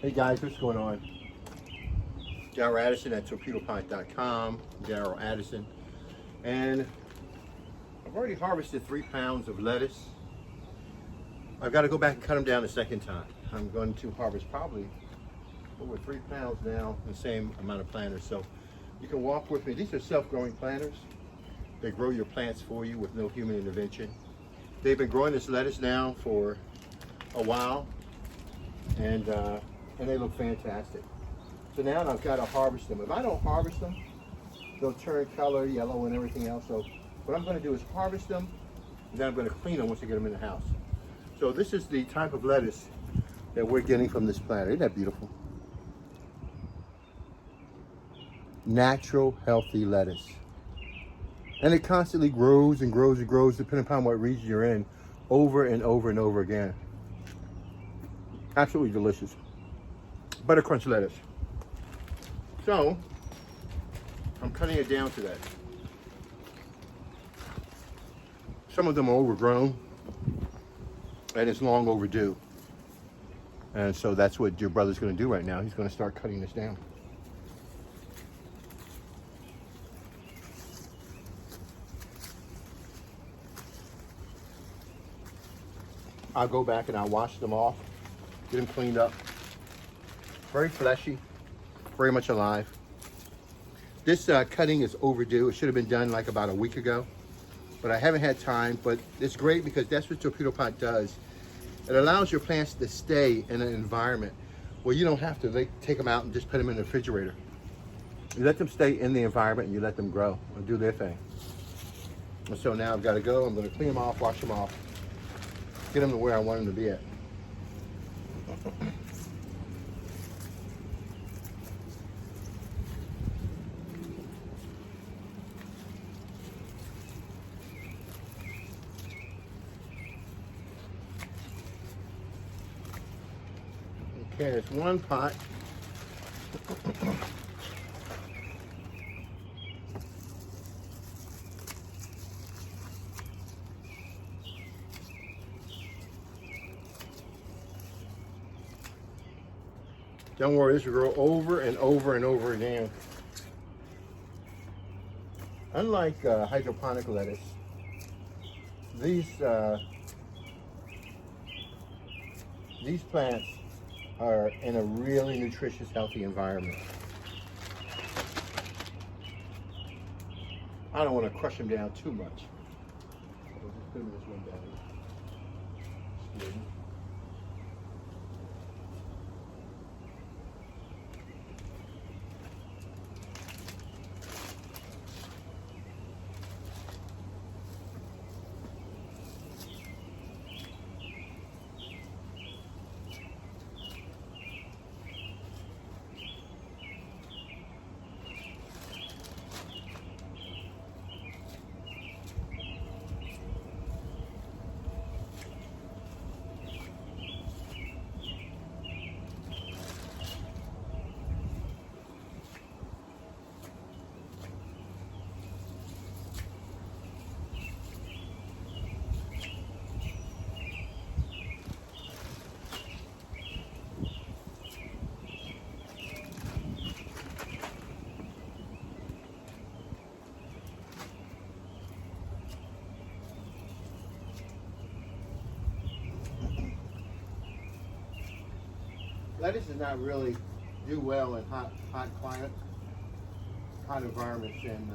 Hey guys, what's going on? Daryl Addison at Torpedopot.com. Daryl Addison. And I've already harvested 3 pounds of lettuce. I've got to go back and cut them down a second time. I'm going to harvest probably over 3 pounds now, the same amount of planters. So you can walk with me. These are self-growing planters. They grow your plants for you with no human intervention. They've been growing this lettuce now for a while, and they look fantastic. So now I've got to harvest them. If I don't harvest them, they'll turn color, yellow and everything else. So what I'm going to do is harvest them, and then I'm going to clean them once I get them in the house. So this is the type of lettuce that we're getting from this planter. Isn't that beautiful? Natural, healthy lettuce. And it constantly grows and grows and grows depending upon what region you're in, over and over and over again. Absolutely delicious. Butter crunch lettuce. So, I'm cutting it down to that. Some of them are overgrown, and it's long overdue. And so that's what your brother's going to do right now. He's going to start cutting this down. I'll go back and I'll wash them off, get them cleaned up. Very fleshy, very much alive. This cutting is overdue. It should have been done like about a week ago, but I haven't had time. But it's great because that's what Torpedopot does. It allows your plants to stay in an environment where you don't have to take them out and just put them in the refrigerator. You let them stay in the environment and you let them grow and do their thing. And so now I've got to go. I'm going to clean them off, wash them off, get them to where I want them to be at. Okay, there's one pot. Don't worry, this will grow over and over and over again. Unlike hydroponic lettuce, these plants are in a really nutritious, healthy environment. I don't want to crush them down too much. I'll just put them in this one bag. Lettuce does not really do well in hot climate, hot environments, and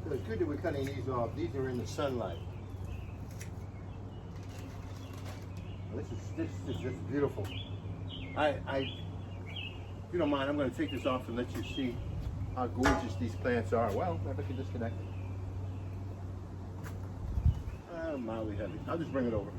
so it's good that we're cutting these off. These are in the sunlight. This is just beautiful. If you don't mind, I'm going to take this off and let you see how gorgeous these plants are. Well, maybe I can disconnect it. Mildly heavy. I'll just bring it over.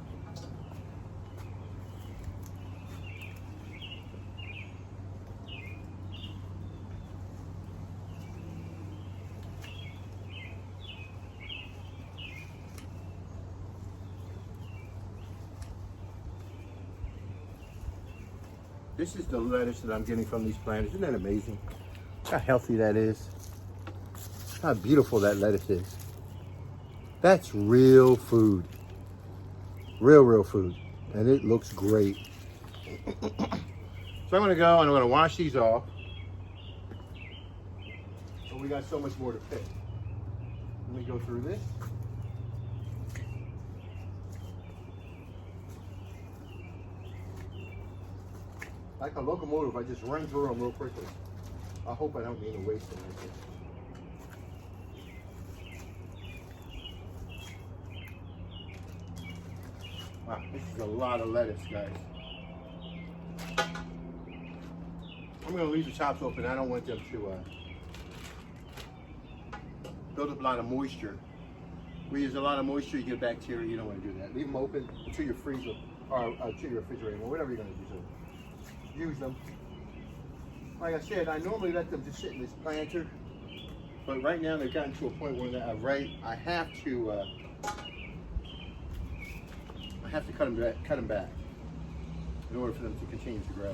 This is the lettuce that I'm getting from these planters. Isn't that amazing? How healthy that is. How beautiful that lettuce is. That's real food. Real food. and it looks great. So I'm gonna go and I'm gonna wash these off. But we got so much more to pick. Let me go through this. Like a locomotive, I just run through them real quickly. I hope I don't mean to waste them like this. Wow, this is a lot of lettuce, guys. I'm going to leave the tops open. I don't want them to build up a lot of moisture. When there's a lot of moisture, you get bacteria. You don't want to do that. Leave them open until your freezer or to your refrigerator or whatever you're going to do. So use them. Like I said, I normally let them just sit in this planter, but right now they've gotten to a point where I have to cut them back in order for them to continue to grow.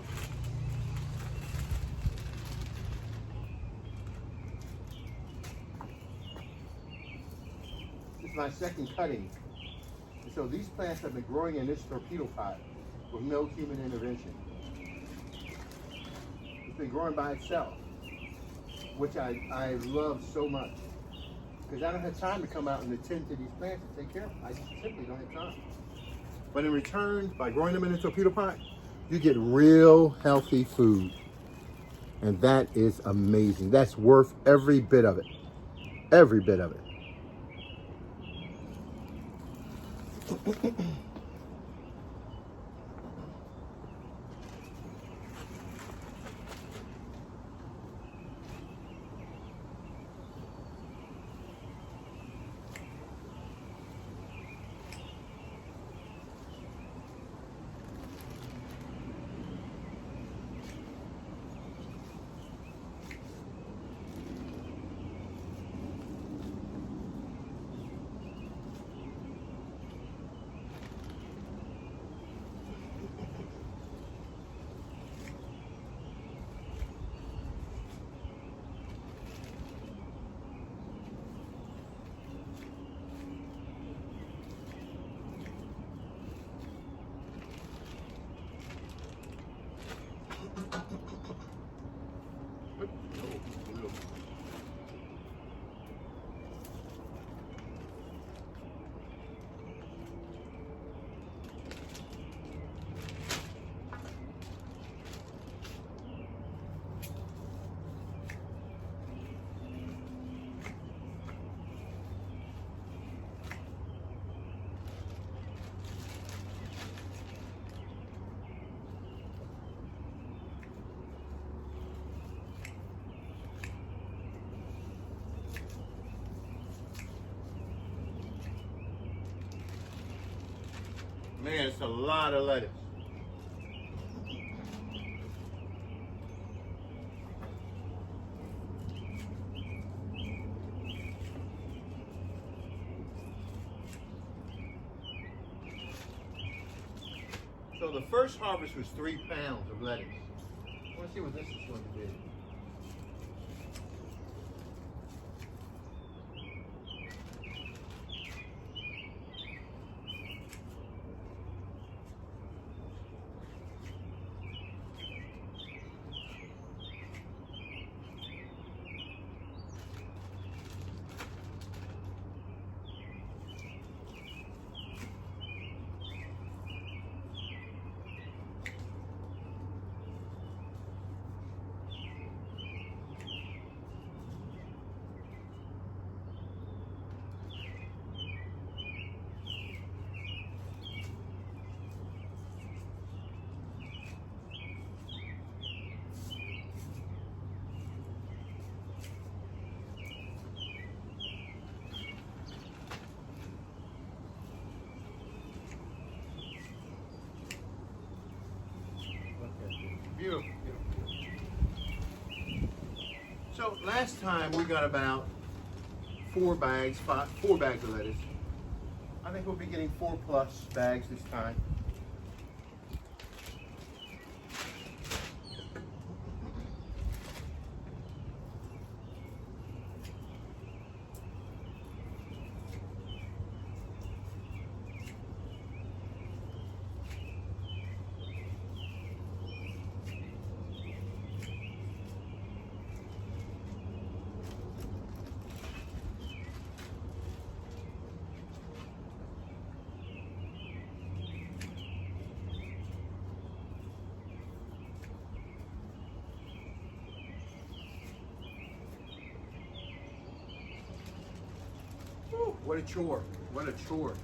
This is my second cutting. And so these plants have been growing in this torpedo pot with no human intervention. It's been growing by itself, which I love so much. Because I don't have time to come out and attend to these plants and take care of them. I just simply don't have time. But in return, by growing them in a torpedo pot, you get real healthy food. And that is amazing. That's worth every bit of it. Every bit of it. Man, it's a lot of lettuce. So the first harvest was 3 pounds of lettuce. I want to see what this is going to be. Beautiful, beautiful. So last time we got about 4 bags of lettuce. I think we'll be getting 4+ bags this time. Whew, what a chore. What a chore.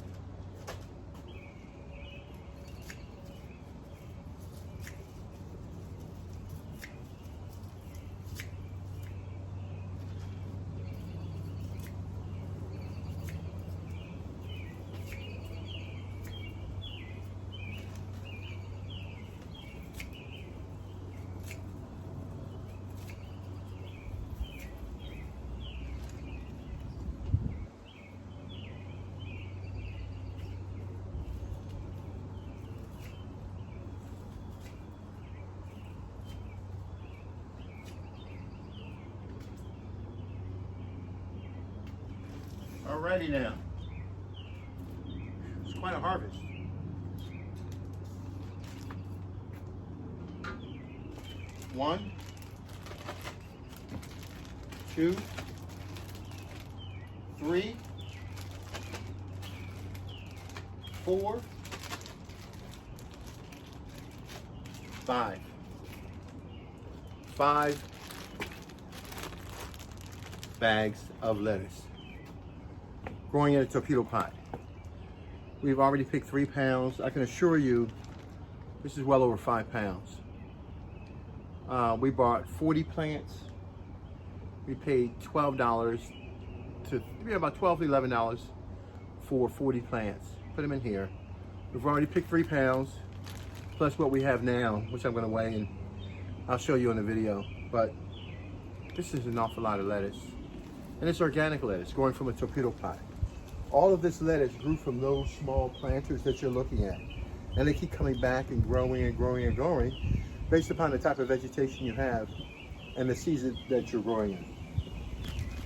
Alrighty now. It's quite a harvest. One, two, three, 4, 5. 5 bags of lettuce. Growing in a torpedo pot. We've already picked 3 pounds. I can assure you, this is well over 5 pounds. We bought 40 plants. We paid $12 to about $12 to $11 for 40 plants. Put them in here. We've already picked 3 pounds, plus what we have now, which I'm going to weigh and I'll show you in the video. But this is an awful lot of lettuce, and it's organic lettuce growing from a torpedo pot. All of this lettuce grew from those small planters that you're looking at, and they keep coming back and growing and growing and growing based upon the type of vegetation you have and the season that you're growing in.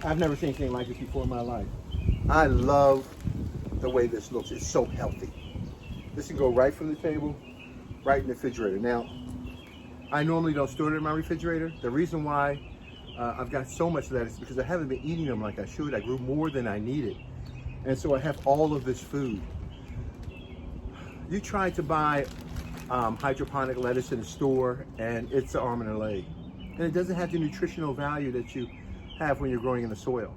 I've never seen anything like this before in my life. I love the way this looks. It's so healthy. This can go right from the table, right in the refrigerator. Now, I normally don't store it in my refrigerator. The reason why I've got so much lettuce is because I haven't been eating them like I should. I grew more than I needed. And so I have all of this food. You try to buy hydroponic lettuce in the store and it's an arm and a leg. And it doesn't have the nutritional value that you have when you're growing in the soil.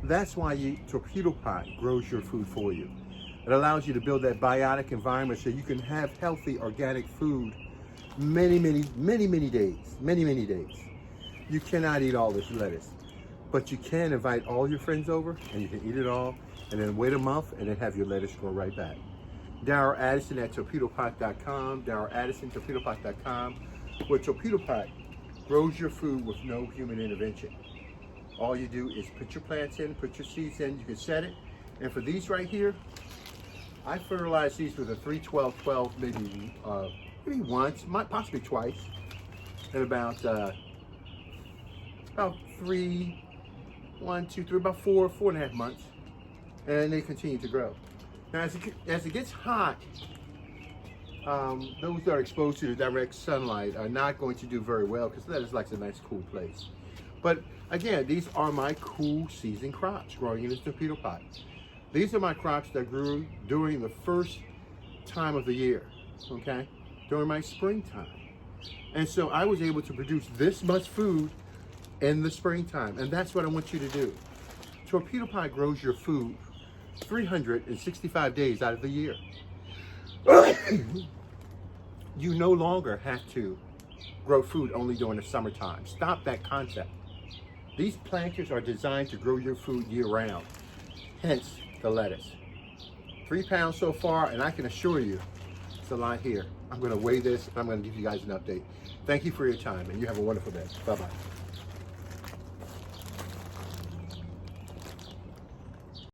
That's why torpedo pot grows your food for you. It allows you to build that biotic environment so you can have healthy organic food many days. You cannot eat all this lettuce, but you can invite all your friends over and you can eat it all and then wait a month and then have your lettuce grow right back. Darryl Addison at Torpedopot.com, Darryl Addison, Torpedopot.com, where Torpedo Pot grows your food with no human intervention. All you do is put your plants in, put your seeds in, you can set it. And for these right here, I fertilize these with a 3-12-12, maybe once, possibly twice, in about 4.5 months, and they continue to grow. Now, as it gets hot, those that are exposed to the direct sunlight are not going to do very well because lettuce likes a nice cool place. But again, these are my cool season crops growing in this torpedo pot. These are my crops that grew during the first time of the year, okay? During my springtime. And so I was able to produce this much food in the springtime, and that's what I want you to do. Torpedo Pot grows your food 365 days out of the year. You no longer have to grow food only during the summertime. Stop that concept. These planters are designed to grow your food year-round, hence the lettuce. 3 pounds so far, and I can assure you it's a lot here. I'm going to weigh this and I'm going to give you guys an update. Thank you for your time, and you have a wonderful day. Bye-bye.